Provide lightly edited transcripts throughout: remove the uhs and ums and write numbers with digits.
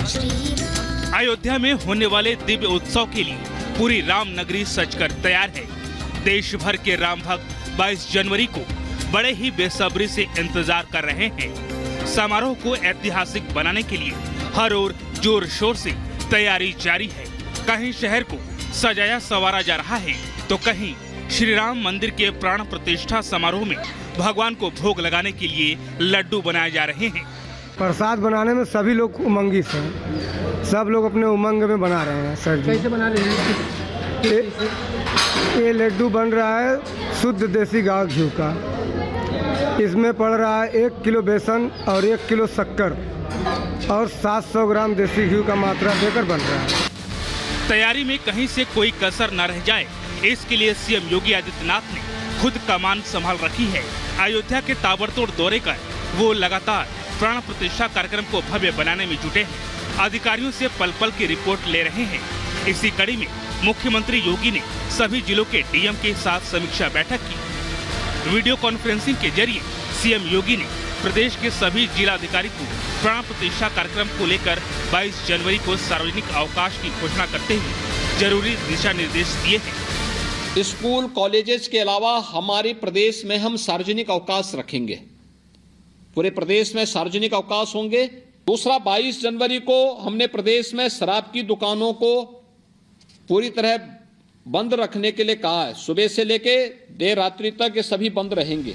अयोध्या में होने वाले दिव्य उत्सव के लिए पूरी राम नगरी सजकर तैयार है। देश भर के राम भक्त 22 जनवरी को बड़े ही बेसब्री से इंतजार कर रहे हैं। समारोह को ऐतिहासिक बनाने के लिए हर ओर जोर शोर से तैयारी जारी है। कहीं शहर को सजाया संवारा जा रहा है तो कहीं श्री राम मंदिर के प्राण प्रतिष्ठा समारोह में भगवान को भोग लगाने के लिए लड्डू बनाए जा रहे हैं। प्रसाद बनाने में सभी लोग उमंगी से हैं। सब लोग अपने उमंग में बना रहे हैं। सर जी कैसे बना रहे हैं? ये लड्डू बन रहा है शुद्ध देसी गाय घी का। इसमें पड़ रहा है 1 किलो बेसन और 1 किलो शक्कर और 700 ग्राम देसी घी का मात्रा देकर बन रहा है। तैयारी में कहीं से कोई कसर न रह जाए, इसके लिए सीएम योगी आदित्यनाथ ने खुद कमान संभाल रखी है। अयोध्या के ताबड़तोड़ दौरे कर वो लगातार प्राण प्रतिष्ठा कार्यक्रम को भव्य बनाने में जुटे हैं। अधिकारियों से पल पल की रिपोर्ट ले रहे हैं। इसी कड़ी में मुख्यमंत्री योगी ने सभी जिलों के डीएम के साथ समीक्षा बैठक की। वीडियो कॉन्फ्रेंसिंग के जरिए सीएम योगी ने प्रदेश के सभी जिलाधिकारी को प्राण प्रतिष्ठा कार्यक्रम को लेकर 22 जनवरी को सार्वजनिक अवकाश की घोषणा करते हुए जरूरी दिशा निर्देश दिए हैं। स्कूल कॉलेजेस के अलावा हमारे प्रदेश में हम सार्वजनिक अवकाश रखेंगे। पूरे प्रदेश में सार्वजनिक अवकाश होंगे। दूसरा, 22 जनवरी को हमने प्रदेश में शराब की दुकानों को पूरी तरह बंद रखने के लिए कहा है। सुबह से लेके देर रात्रि तक ये सभी बंद रहेंगे।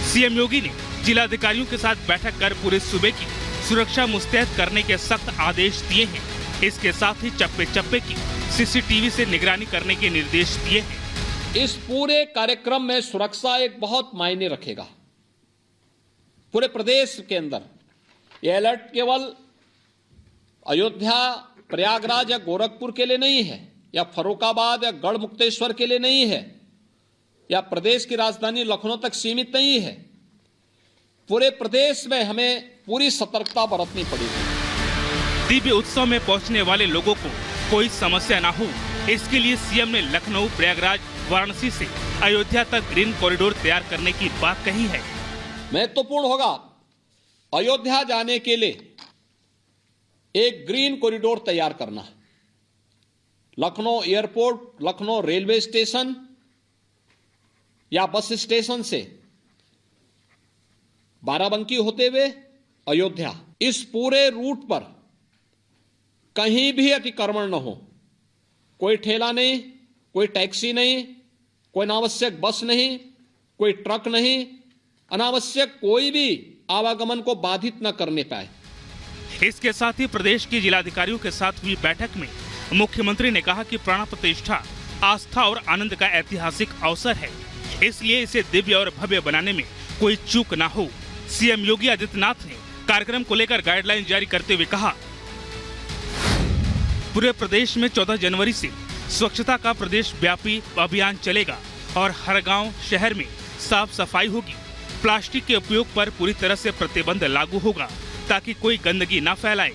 सीएम योगी ने जिलाधिकारियों के साथ बैठक कर पूरे सूबे की सुरक्षा मुस्तैद करने के सख्त आदेश दिए हैं। इसके साथ ही चप्पे चप्पे की सीसीटीवी से निगरानी करने के निर्देश दिए हैं। इस पूरे कार्यक्रम में सुरक्षा एक बहुत मायने रखेगा। पूरे प्रदेश के अंदर यह अलर्ट केवल अयोध्या, प्रयागराज या गोरखपुर के लिए नहीं है, या फर्रुखाबाद या गढ़मुक्तेश्वर के लिए नहीं है, या प्रदेश की राजधानी लखनऊ तक सीमित नहीं है। पूरे प्रदेश में हमें पूरी सतर्कता बरतनी पड़ेगी। दिव्य उत्सव में पहुंचने वाले लोगों को कोई समस्या ना हो, इसके लिए सीएम ने लखनऊ, प्रयागराज, वाराणसी से अयोध्या तक ग्रीन कॉरिडोर तैयार करने की बात कही है। महत्वपूर्ण होगा अयोध्या जाने के लिए एक ग्रीन कॉरिडोर तैयार करना। Lucknow airport, Lucknow railway station या बस स्टेशन से बाराबंकी होते हुए अयोध्या, इस पूरे रूट पर कहीं भी अतिक्रमण न हो। कोई ठेला नहीं, कोई टैक्सी नहीं, कोई अनावश्यक बस नहीं, कोई ट्रक नहीं, अनावश्यक कोई भी आवागमन को बाधित न करने पाए। इसके साथ ही प्रदेश के जिलाधिकारियों के साथ हुई बैठक में मुख्यमंत्री ने कहा कि प्राण प्रतिष्ठा आस्था और आनंद का ऐतिहासिक अवसर है, इसलिए इसे दिव्य और भव्य बनाने में कोई चूक ना हो। सीएम योगी आदित्यनाथ ने कार्यक्रम को लेकर गाइडलाइन जारी करते हुए कहा, पूरे प्रदेश में 14 जनवरी से स्वच्छता का प्रदेश व्यापी अभियान चलेगा और हर गांव, शहर में साफ सफाई होगी। प्लास्टिक के उपयोग पर पूरी तरह से प्रतिबंध लागू होगा ताकि कोई गंदगी न फैलाए।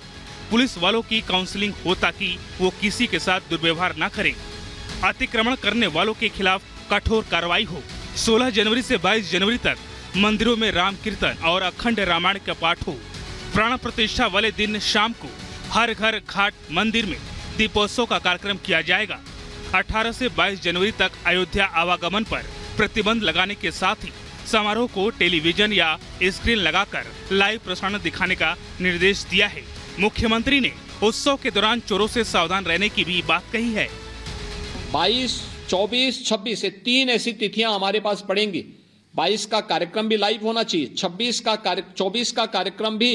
पुलिस वालों की काउंसलिंग हो ताकि वो किसी के साथ दुर्व्यवहार न करें। अतिक्रमण करने वालों के खिलाफ कठोर कार्रवाई हो। 16 जनवरी से 22 जनवरी तक मंदिरों में राम कीर्तन और अखंड रामायण का पाठ हो। प्राण प्रतिष्ठा वाले दिन शाम को हर घर, घाट, मंदिर में दीपोत्सव का कार्यक्रम किया जाएगा। 18 से 22 जनवरी तक अयोध्या आवागमन पर प्रतिबंध लगाने के साथ ही समारोह को टेलीविजन या स्क्रीन लगाकर लाइव प्रसारण दिखाने का निर्देश दिया है। मुख्यमंत्री ने उत्सव के दौरान चोरों से सावधान रहने की भी बात कही है। 22, 24, 26 ये 3 ऐसी तिथियां हमारे पास पड़ेंगी। 22 का कार्यक्रम भी लाइव होना चाहिए। 24 का कार्यक्रम भी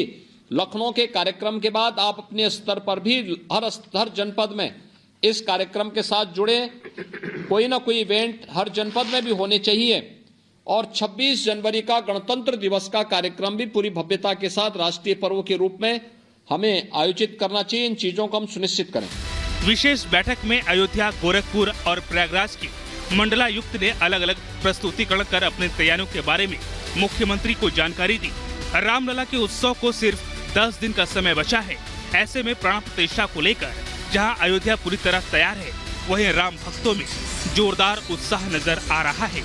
लखनऊ के कार्यक्रम के बाद आप अपने स्तर पर भी हर जनपद में इस कार्यक्रम के साथ जुड़े। कोई ना कोई इवेंट हर जनपद में भी होने चाहिए। और 26 जनवरी का गणतंत्र दिवस का कार्यक्रम भी पूरी भव्यता के साथ राष्ट्रीय पर्व के रूप में हमें आयोजित करना चाहिए। इन चीजों को हम सुनिश्चित करें। विशेष बैठक में अयोध्या, गोरखपुर और प्रयागराज के मंडलायुक्त ने अलग अलग प्रस्तुतिकरण कर अपनी तैयारियों के बारे में मुख्यमंत्री को जानकारी दी। रामलला के उत्सव को सिर्फ 10 दिन का समय बचा है। ऐसे में प्राण प्रतिष्ठा को लेकर जहां अयोध्या पूरी तरह तैयार है, वहीं राम भक्तों में जोरदार उत्साह नजर आ रहा है।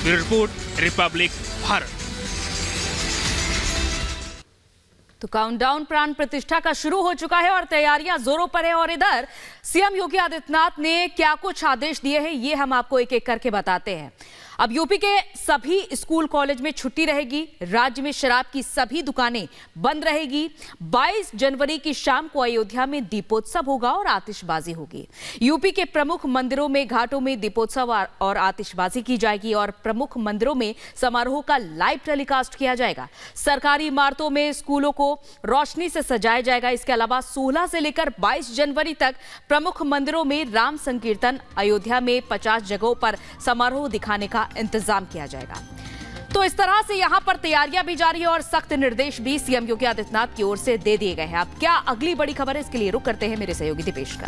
Report, Republic Bharat. तो काउंटडाउन प्राण प्रतिष्ठा का शुरू हो चुका है और तैयारियां जोरों पर है। और इधर सीएम योगी आदित्यनाथ ने क्या कुछ आदेश दिए हैं ये हम आपको एक एक करके बताते हैं। अब यूपी के सभी स्कूल कॉलेज में छुट्टी रहेगी। राज्य में शराब की सभी दुकानें बंद रहेगी। 22 जनवरी की शाम को अयोध्या में दीपोत्सव होगा और आतिशबाजी होगी। यूपी के प्रमुख मंदिरों में घाटों में दीपोत्सव और आतिशबाजी की जाएगी और प्रमुख मंदिरों में समारोह का लाइव टेलीकास्ट किया जाएगा। सरकारी इमारतों में स्कूलों को रोशनी से सजाया जाएगा। इसके अलावा 16 से लेकर 22 जनवरी तक प्रमुख मंदिरों में राम संकीर्तन, अयोध्या में 50 जगहों पर समारोह दिखाने का इंतजाम किया जाएगा। तो इस तरह से यहां पर तैयारियां भी जारी है और सख्त निर्देश भी सीएम योगी आदित्यनाथ की ओर से दे दिए गए हैं। अब क्या अगली बड़ी खबर है, इसके लिए रुख करते हैं मेरे सहयोगी दीपेश का।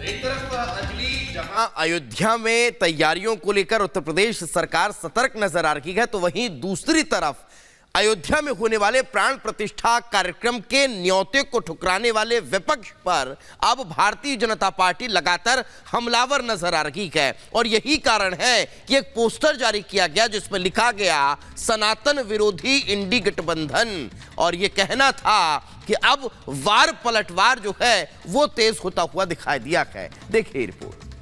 एक तरफ अंजलि, जहां अयोध्या में तैयारियों को लेकर उत्तर प्रदेश सरकार सतर्क नजर आ रही है, तो वहीं दूसरी तरफ अयोध्या में होने वाले प्राण प्रतिष्ठा कार्यक्रम के न्योते को ठुकराने वाले विपक्ष पर अब भारतीय जनता पार्टी लगातार हमलावर नजर आ रही है। और यही कारण है कि एक पोस्टर जारी किया गया जिसमें लिखा गया सनातन विरोधी इंडी गठबंधन, और यह कहना था कि अब वार पलटवार जो है वो तेज होता हुआ दिखाई दिया है। देखिए रिपोर्ट।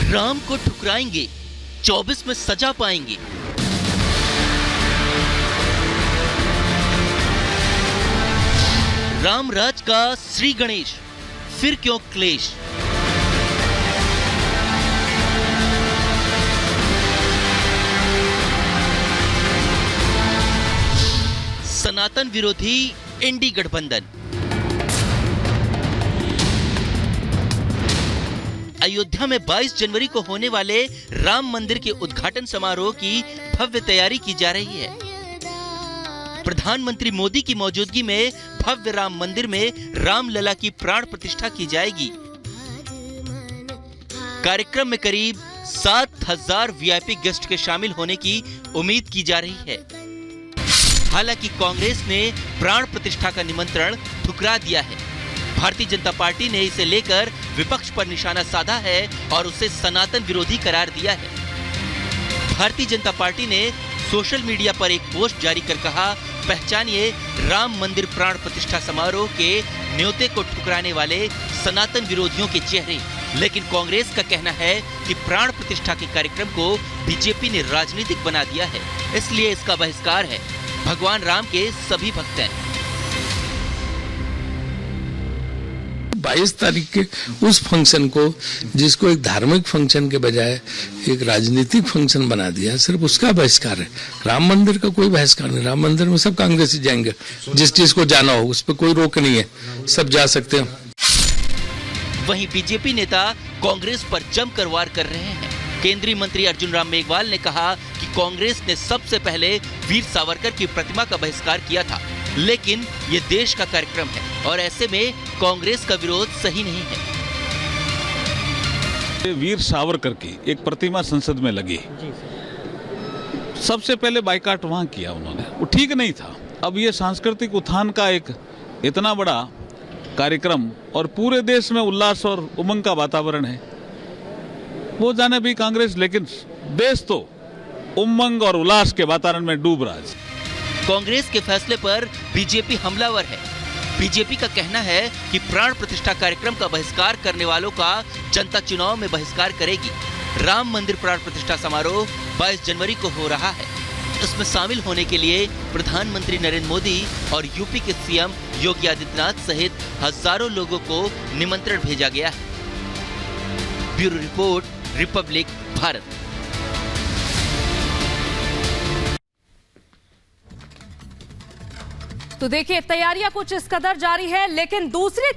राम को ठुकराएंगे, 24 में सजा पाएंगे। रामराज का श्री गणेश, फिर क्यों क्लेश। सनातन विरोधी इंडी गठबंधन। अयोध्या में 22 जनवरी को होने वाले राम मंदिर के उद्घाटन समारोह की भव्य तैयारी की जा रही है। प्रधानमंत्री मोदी की मौजूदगी में भव्य राम मंदिर में रामलला की प्राण प्रतिष्ठा की जाएगी। कार्यक्रम में करीब 7000 वीआईपी गेस्ट के शामिल होने की उम्मीद की जा रही है। हालांकि कांग्रेस ने प्राण प्रतिष्ठा का निमंत्रण ठुकरा दिया है। भारतीय जनता पार्टी ने इसे लेकर विपक्ष पर निशाना साधा है और उसे सनातन विरोधी करार दिया है। भारतीय जनता पार्टी ने सोशल मीडिया पर एक पोस्ट जारी कर कहा, पहचानिए राम मंदिर प्राण प्रतिष्ठा समारोह के न्योते को ठुकराने वाले सनातन विरोधियों के चेहरे। लेकिन कांग्रेस का कहना है कि प्राण प्रतिष्ठा के कार्यक्रम को बीजेपी ने राजनीतिक बना दिया है, इसलिए इसका बहिष्कार है। भगवान राम के सभी भक्त हैं। 22 तारीख के उस फंक्शन को, जिसको एक धार्मिक फंक्शन के बजाय एक राजनीतिक फंक्शन बना दिया, सिर्फ उसका बहिष्कार है। राम मंदिर का कोई बहिष्कार नहीं। राम मंदिर में सब कांग्रेसी जाएंगे, जिस चीज को जाना हो उस पर कोई रोक नहीं है, सब जा सकते हैं। वहीं बीजेपी नेता कांग्रेस पर जमकर वार कर रहे हैं। केंद्रीय मंत्री अर्जुन राम मेघवाल ने कहा कि कांग्रेस ने सबसे पहले वीर सावरकर की प्रतिमा का बहिष्कार किया था, लेकिन ये देश का कार्यक्रम है और ऐसे में कांग्रेस का विरोध सही नहीं है। वीर सावरकर की एक प्रतिमा संसद में लगी, सबसे पहले बाइकाट वहां किया उन्होंने, वो ठीक नहीं था। अब ये सांस्कृतिक उत्थान का एक इतना बड़ा कार्यक्रम और पूरे देश में उल्लास और उमंग का वातावरण है, वो जाने भी कांग्रेस, लेकिन देश तो उमंग और उल्लास के वातावरण में डूब रहा है। कांग्रेस के फैसले पर बीजेपी हमलावर है। बीजेपी का कहना है कि प्राण प्रतिष्ठा कार्यक्रम का बहिष्कार करने वालों का जनता चुनाव में बहिष्कार करेगी। राम मंदिर प्राण प्रतिष्ठा समारोह 22 जनवरी को हो रहा है। इसमें शामिल होने के लिए प्रधानमंत्री नरेंद्र मोदी और यूपी के सीएम योगी आदित्यनाथ सहित हजारों लोगों को निमंत्रण भेजा गया है। Bureau report, Republic Bharat. तो देखिए तैयारियां कुछ इस कदर जारी है, लेकिन दूसरी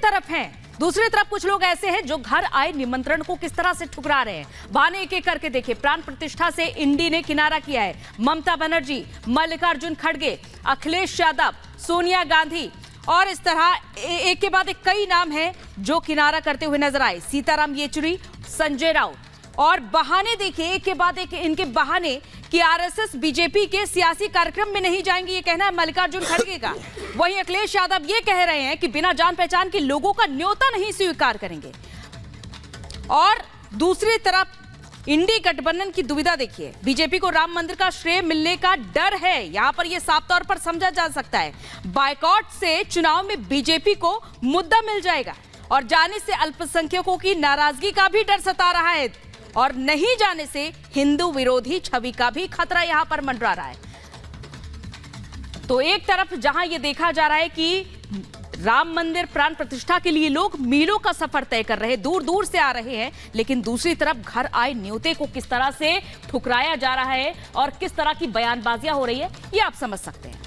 तरफ कुछ लोग ऐसे हैं जो घर आए निमंत्रण को किस तरह से ठुकरा रहे हैं। बहाने एक एक करके देखिए। प्राण प्रतिष्ठा से इंडी ने किनारा किया है। ममता बनर्जी, मल्लिकार्जुन खड़गे, अखिलेश यादव, सोनिया गांधी और इस तरह एक के बाद एक कई नाम हैं जो किनारा करते हुए नजर आए। सीताराम येचुरी, संजय राउत, और बहाने देखिए, एक के बाद एक इनके बहाने कि आरएसएस बीजेपी के सियासी कार्यक्रम में नहीं जाएंगे, ये कहना है मल्लिकार्जुन खड़गे का। वहीं अखिलेश यादव ये कह रहे हैं कि बिना जान पहचान के लोगों का न्योता नहीं स्वीकार करेंगे। और दूसरी तरफ इंडी गठबंधन की दुविधा देखिए, बीजेपी को राम मंदिर का श्रेय मिलने का डर है, यहां पर यह साफ तौर पर समझा जा सकता है। बायकॉट से चुनाव में बीजेपी को मुद्दा मिल जाएगा और जाने से अल्पसंख्यकों की नाराजगी का भी डर सता रहा है और नहीं जाने से हिंदू विरोधी छवि का भी खतरा यहां पर मंडरा रहा है। तो एक तरफ जहां यह देखा जा रहा है कि राम मंदिर प्राण प्रतिष्ठा के लिए लोग मीलों का सफर तय कर रहे हैं, दूर दूर से आ रहे हैं, लेकिन दूसरी तरफ घर आए न्योते को किस तरह से ठुकराया जा रहा है और किस तरह की बयानबाजियां हो रही है, ये आप समझ सकते हैं।